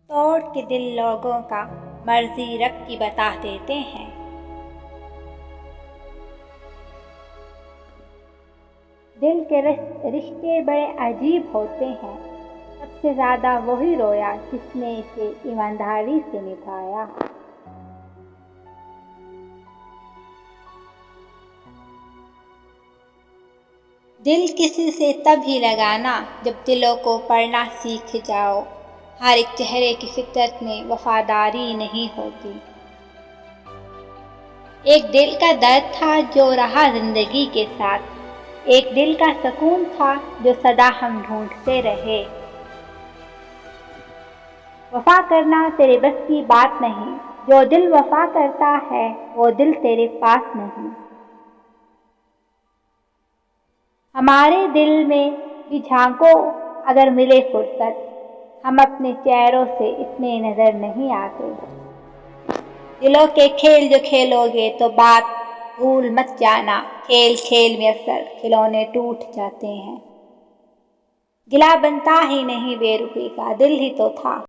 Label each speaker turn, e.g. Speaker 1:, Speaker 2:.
Speaker 1: तोड़ के दिल लोगों का मर्जी रब की बता देते हैं। दिल के रिश्ते बड़े अजीब होते हैं, सबसे ज़्यादा वही रोया जिसने इसे ईमानदारी से निभाया। दिल किसी से तब ही लगाना जब दिलों को पढ़ना सीख जाओ। हर एक चेहरे की फितरत में वफादारी नहीं होती। एक दिल का दर्द था जो रहा जिंदगी के साथ, एक दिल का सुकून था जो सदा हम ढूंढते रहे। वफा करना तेरे बस की बात नहीं, जो दिल वफा करता है वो दिल तेरे पास नहीं। हमारे दिल में भी झांको अगर मिले फुर्सत, हम अपने चेहरों से इतने नजर नहीं आते। दिलों के खेल जो खेलोगे तो बात भूल मत जाना, खेल खेल में अक्सर खिलौने टूट जाते हैं। गिला बनता ही नहीं बेरुखी का, दिल ही तो था।